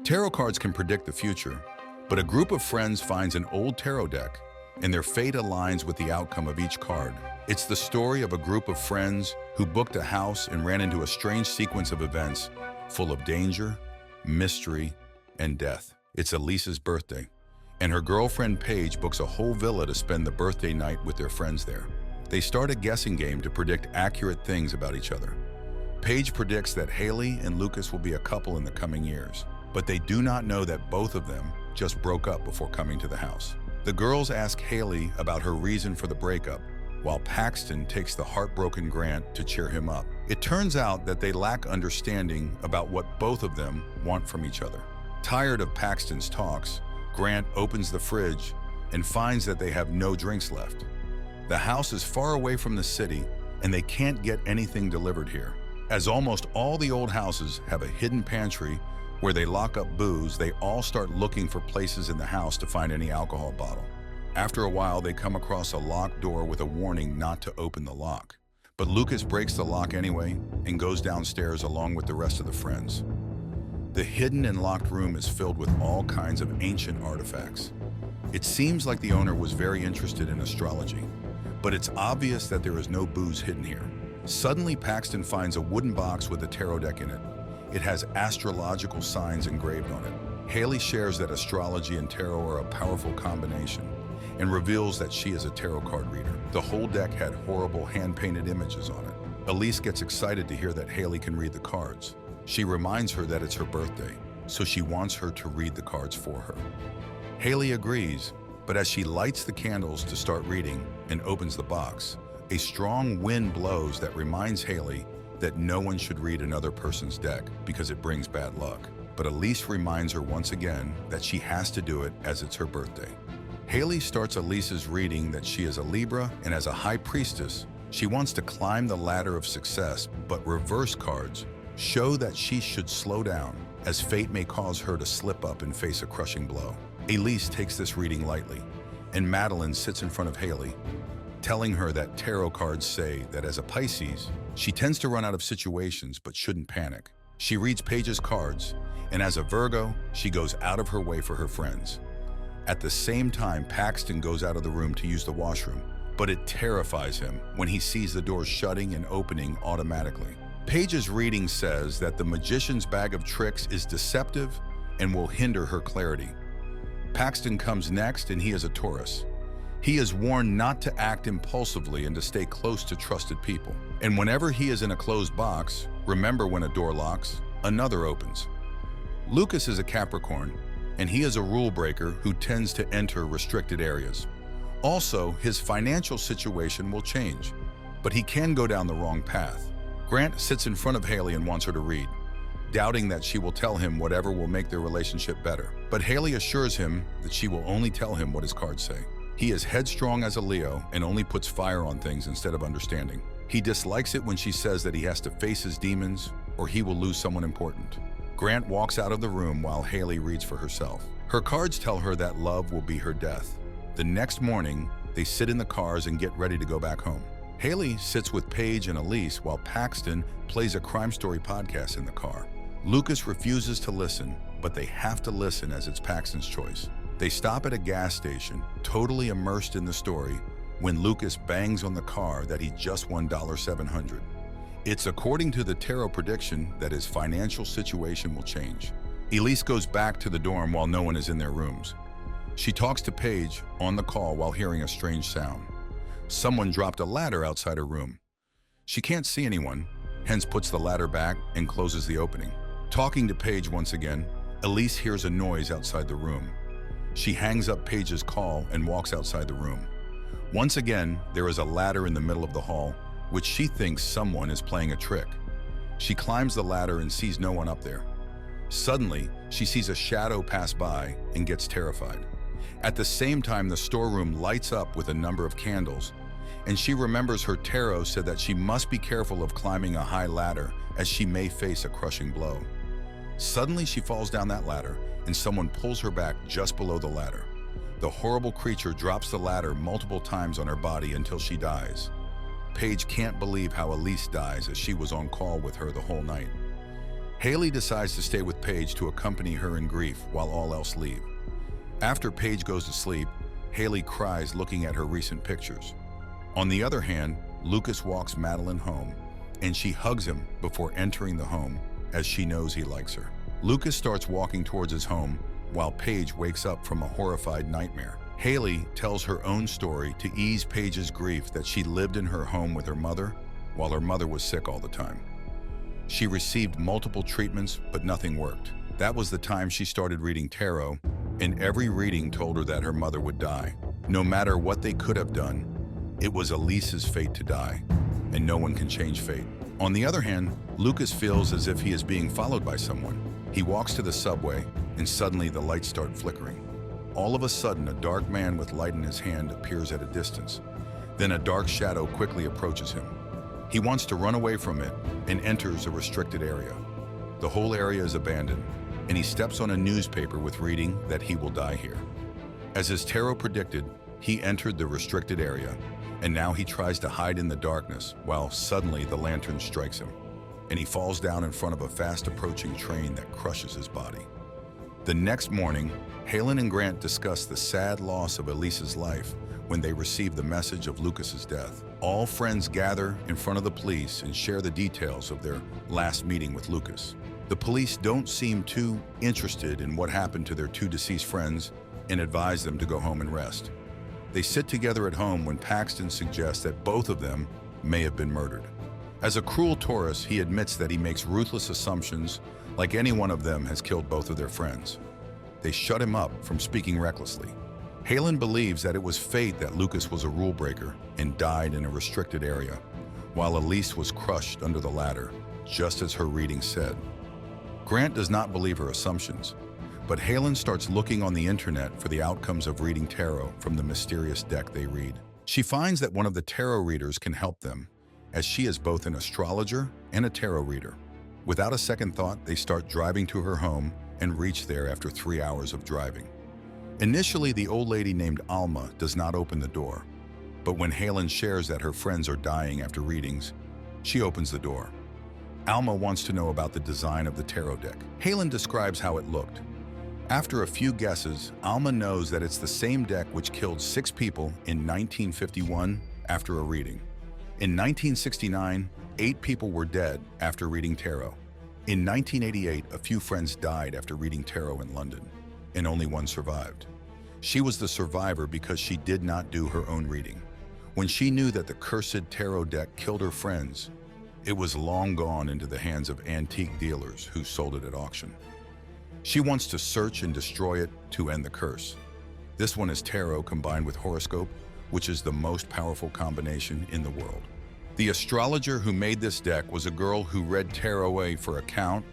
Tarot cards can predict the future, but a group of friends finds an old tarot deck, and their fate aligns with the outcome of each card. It's the story of a group of friends who booked a house and ran into a strange sequence of events full of danger, mystery, and death. It's Elise's birthday, and her girlfriend Paige books a whole villa to spend the birthday night with their friends there. They start a guessing game to predict accurate things about each other. Paige predicts that Haley and Lucas will be a couple in the coming years, but they do not know that both of them just broke up before coming to the house. The girls ask Haley about her reason for the breakup, while Paxton takes the heartbroken Grant to cheer him up. It turns out that they lack understanding about what both of them want from each other. Tired of Paxton's talks, Grant opens the fridge and finds that they have no drinks left. The house is far away from the city, and they can't get anything delivered here. As almost all the old houses have a hidden pantry where they lock up booze, they all start looking for places in the house to find any alcohol bottle. After a while, they come across a locked door with a warning not to open the lock. But Lucas breaks the lock anyway and goes downstairs along with the rest of the friends. The hidden and locked room is filled with all kinds of ancient artifacts. It seems like the owner was very interested in astrology, but it's obvious that there is no booze hidden here. Suddenly, Paxton finds a wooden box with a tarot deck in it. It has astrological signs engraved on it. Haley shares that astrology and tarot are a powerful combination and reveals that she is a tarot card reader. The whole deck had horrible hand-painted images on it. Elise gets excited to hear that Haley can read the cards. She reminds her that it's her birthday, so she wants her to read the cards for her. Haley agrees, but as she lights the candles to start reading and opens the box, a strong wind blows that reminds Haley that no one should read another person's deck because it brings bad luck. But Elise reminds her once again that she has to do it as it's her birthday. Haley starts Elise's reading that she is a Libra, and as a high priestess, she wants to climb the ladder of success, but reverse cards show that she should slow down, as fate may cause her to slip up and face a crushing blow. Elise takes this reading lightly, and Madeline sits in front of Haley, telling her that tarot cards say that as a Pisces, she tends to run out of situations but shouldn't panic. She reads Paige's cards, and as a Virgo, she goes out of her way for her friends. At the same time, Paxton goes out of the room to use the washroom, but it terrifies him when he sees the doors shutting and opening automatically. Paige's reading says that the magician's bag of tricks is deceptive and will hinder her clarity. Paxton comes next, and he is a Taurus. He is warned not to act impulsively and to stay close to trusted people. And whenever he is in a closed box, remember when a door locks, another opens. Lucas is a Capricorn, and he is a rule breaker who tends to enter restricted areas. Also, his financial situation will change, but he can go down the wrong path. Grant sits in front of Haley and wants her to read, doubting that she will tell him whatever will make their relationship better. But Haley assures him that she will only tell him what his cards say. He is headstrong as a Leo and only puts fire on things instead of understanding. He dislikes it when she says that he has to face his demons or he will lose someone important. Grant walks out of the room while Haley reads for herself. Her cards tell her that love will be her death. The next morning, they sit in the cars and get ready to go back home. Haley sits with Paige and Elise while Paxton plays a crime story podcast in the car. Lucas refuses to listen, but they have to listen as it's Paxton's choice. They stop at a gas station, totally immersed in the story, when Lucas bangs on the car that he just won $700. It's according to the tarot prediction that his financial situation will change. Elise goes back to the dorm while no one is in their rooms. She talks to Paige on the call while hearing a strange sound. Someone dropped a ladder outside her room. She can't see anyone, hence puts the ladder back and closes the opening. Talking to Paige once again, Elise hears a noise outside the room. She hangs up Paige's call and walks outside the room. Once again, there is a ladder in the middle of the hall, which she thinks someone is playing a trick. She climbs the ladder and sees no one up there. Suddenly, she sees a shadow pass by and gets terrified. At the same time, the storeroom lights up with a number of candles, and she remembers her tarot said that she must be careful of climbing a high ladder as she may face a crushing blow. Suddenly, she falls down that ladder, and someone pulls her back just below the ladder. The horrible creature drops the ladder multiple times on her body until she dies. Paige can't believe how Elise dies as she was on call with her the whole night. Haley decides to stay with Paige to accompany her in grief while all else leave. After Paige goes to sleep, Haley cries looking at her recent pictures. On the other hand, Lucas walks Madeline home, and she hugs him before entering the home as she knows he likes her. Lucas starts walking towards his home while Paige wakes up from a horrified nightmare. Haley tells her own story to ease Paige's grief that she lived in her home with her mother while her mother was sick all the time. She received multiple treatments, but nothing worked. That was the time she started reading tarot, and every reading told her that her mother would die. No matter what they could have done, it was Elise's fate to die, and no one can change fate. On the other hand, Lucas feels as if he is being followed by someone. He walks to the subway, and suddenly the lights start flickering. All of a sudden, a dark man with light in his hand appears at a distance. Then a dark shadow quickly approaches him. He wants to run away from it and enters a restricted area. The whole area is abandoned, and he steps on a newspaper with reading that he will die here. As his tarot predicted, he entered the restricted area, and now he tries to hide in the darkness while suddenly the lantern strikes him, and he falls down in front of a fast-approaching train that crushes his body. The next morning, Halen and Grant discuss the sad loss of Elise's life when they receive the message of Lucas's death. All friends gather in front of the police and share the details of their last meeting with Lucas. The police don't seem too interested in what happened to their two deceased friends and advise them to go home and rest. They sit together at home when Paxton suggests that both of them may have been murdered. As a cruel Taurus, he admits that he makes ruthless assumptions, like any one of them has killed both of their friends. They shut him up from speaking recklessly. Halen believes that it was fate that Lucas was a rule breaker and died in a restricted area, while Elise was crushed under the ladder, just as her reading said. Grant does not believe her assumptions, but Halen starts looking on the internet for the outcomes of reading tarot from the mysterious deck they read. She finds that one of the tarot readers can help them, as she is both an astrologer and a tarot reader. Without a second thought, they start driving to her home and reach there after 3 hours of driving. Initially, the old lady named Alma does not open the door, but when Halen shares that her friends are dying after readings, she opens the door. Alma wants to know about the design of the tarot deck. Halen describes how it looked. After a few guesses, Alma knows that it's the same deck which killed 6 people in 1951 after a reading. In 1969, 8 people were dead after reading tarot. In 1988, a few friends died after reading tarot in London, and only one survived. She was the survivor because she did not do her own reading. When she knew that the cursed tarot deck killed her friends, it was long gone into the hands of antique dealers who sold it at auction. She wants to search and destroy it to end the curse. This one is tarot combined with horoscope, which is the most powerful combination in the world. The astrologer who made this deck was a girl who read tarot for a count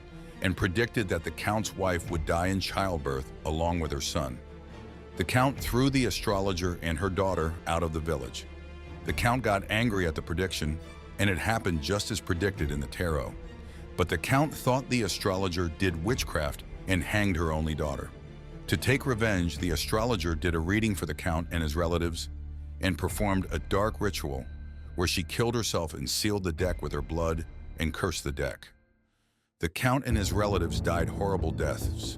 and predicted that the count's wife would die in childbirth along with her son. The count threw the astrologer and her daughter out of the village. The count got angry at the prediction, and it happened just as predicted in the tarot. But the count thought the astrologer did witchcraft and hanged her only daughter. To take revenge, the astrologer did a reading for the count and his relatives and performed a dark ritual where she killed herself and sealed the deck with her blood and cursed the deck. The count and his relatives died horrible deaths,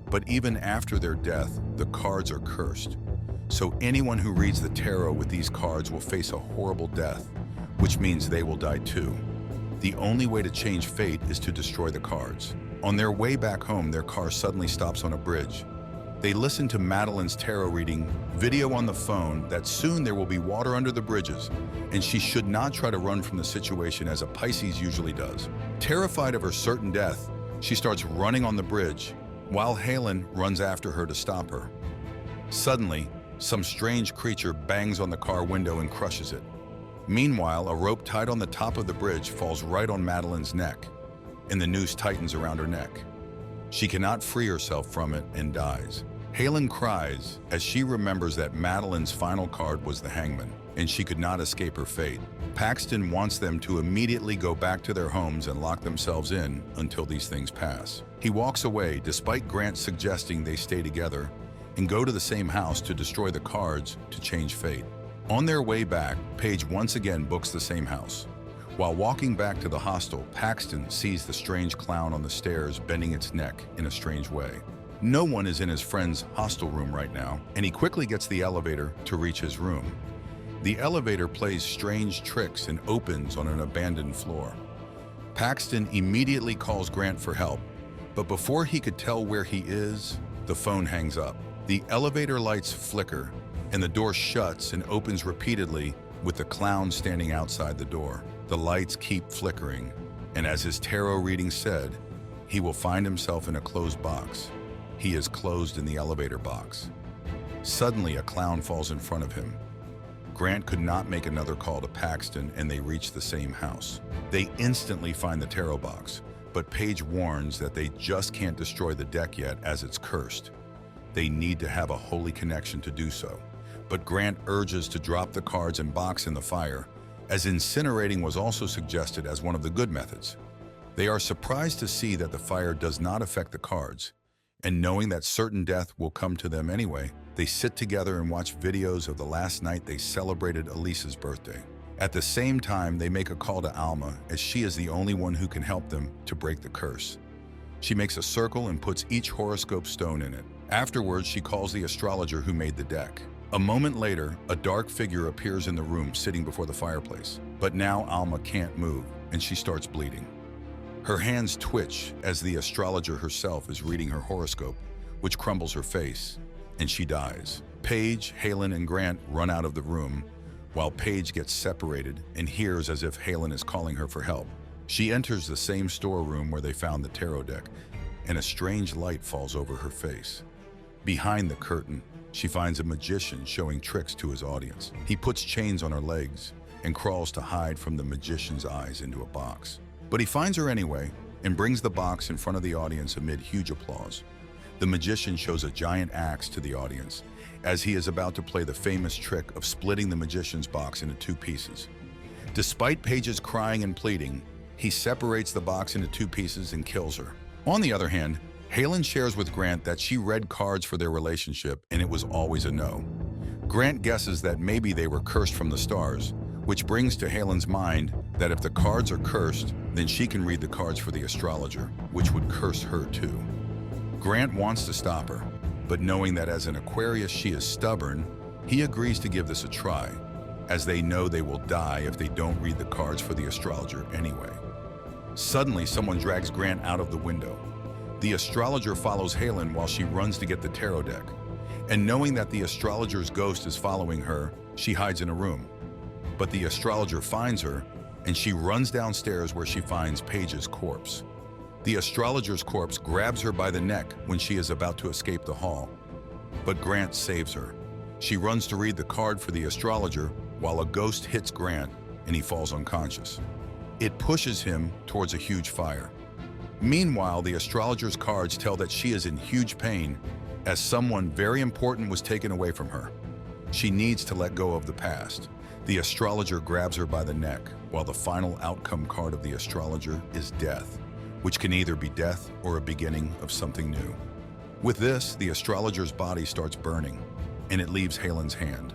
but even after their death, the cards are cursed. So anyone who reads the tarot with these cards will face a horrible death, which means they will die too. The only way to change fate is to destroy the cards. On their way back home, their car suddenly stops on a bridge. They listen to Madeline's tarot reading video on the phone that soon there will be water under the bridges, and she should not try to run from the situation as a Pisces usually does. Terrified of her certain death, she starts running on the bridge, while Halen runs after her to stop her. Suddenly, some strange creature bangs on the car window and crushes it. Meanwhile, a rope tied on the top of the bridge falls right on Madeline's neck, and the noose tightens around her neck. She cannot free herself from it and dies. Halen cries as she remembers that Madeline's final card was the Hangman, and she could not escape her fate. Paxton wants them to immediately go back to their homes and lock themselves in until these things pass. He walks away despite Grant suggesting they stay together and go to the same house to destroy the cards to change fate. On their way back, Paige once again books the same house. While walking back to the hostel, Paxton sees the strange clown on the stairs bending its neck in a strange way. No one is in his friend's hostel room right now, and he quickly gets the elevator to reach his room. The elevator plays strange tricks and opens on an abandoned floor. Paxton immediately calls Grant for help, but before he could tell where he is, the phone hangs up. The elevator lights flicker, and the door shuts and opens repeatedly with the clown standing outside the door. The lights keep flickering, and as his tarot reading said, he will find himself in a closed box. He is closed in the elevator box. Suddenly, a clown falls in front of him. Grant could not make another call to Paxton, and they reach the same house. They instantly find the tarot box, but Paige warns that they just can't destroy the deck yet as it's cursed. They need to have a holy connection to do so. But Grant urges to drop the cards and box in the fire, as incinerating was also suggested as one of the good methods. They are surprised to see that the fire does not affect the cards, and knowing that certain death will come to them anyway, they sit together and watch videos of the last night they celebrated Elisa's birthday. At the same time, they make a call to Alma, as she is the only one who can help them to break the curse. She makes a circle and puts each horoscope stone in it. Afterwards, she calls the astrologer who made the deck. A moment later, a dark figure appears in the room sitting before the fireplace. But now Alma can't move, and she starts bleeding. Her hands twitch as the astrologer herself is reading her horoscope, which crumbles her face, and she dies. Paige, Halen, and Grant run out of the room, while Paige gets separated and hears as if Halen is calling her for help. She enters the same storeroom where they found the tarot deck, and a strange light falls over her face. Behind the curtain, she finds a magician showing tricks to his audience. He puts chains on her legs and crawls to hide from the magician's eyes into a box. But he finds her anyway and brings the box in front of the audience amid huge applause. The magician shows a giant axe to the audience as he is about to play the famous trick of splitting the magician's box into two pieces. Despite Paige's crying and pleading, he separates the box into two pieces and kills her. On the other hand, Halen shares with Grant that she read cards for their relationship and it was always a no. Grant guesses that maybe they were cursed from the stars, which brings to Halen's mind that if the cards are cursed, then she can read the cards for the astrologer, which would curse her too. Grant wants to stop her, but knowing that as an Aquarius she is stubborn, he agrees to give this a try, as they know they will die if they don't read the cards for the astrologer anyway. Suddenly, someone drags Grant out of the window. The astrologer follows Halen while she runs to get the tarot deck, and knowing that the astrologer's ghost is following her, she hides in a room. But the astrologer finds her, and she runs downstairs where she finds Paige's corpse. The astrologer's corpse grabs her by the neck when she is about to escape the hall, but Grant saves her. She runs to read the card for the astrologer while a ghost hits Grant and he falls unconscious. It pushes him towards a huge fire. Meanwhile, the astrologer's cards tell that she is in huge pain as someone very important was taken away from her. She needs to let go of the past. The astrologer grabs her by the neck, while the final outcome card of the astrologer is death, which can either be death or a beginning of something new. With this, the astrologer's body starts burning, and it leaves Halen's hand,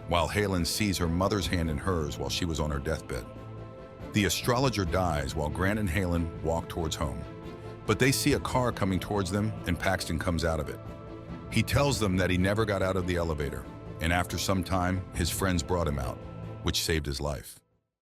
while Halen sees her mother's hand in hers while she was on her deathbed. The astrologer dies while Grant and Halen walk towards home, but they see a car coming towards them and Paxton comes out of it. He tells them that he never got out of the elevator, and after some time, his friends brought him out, which saved his life.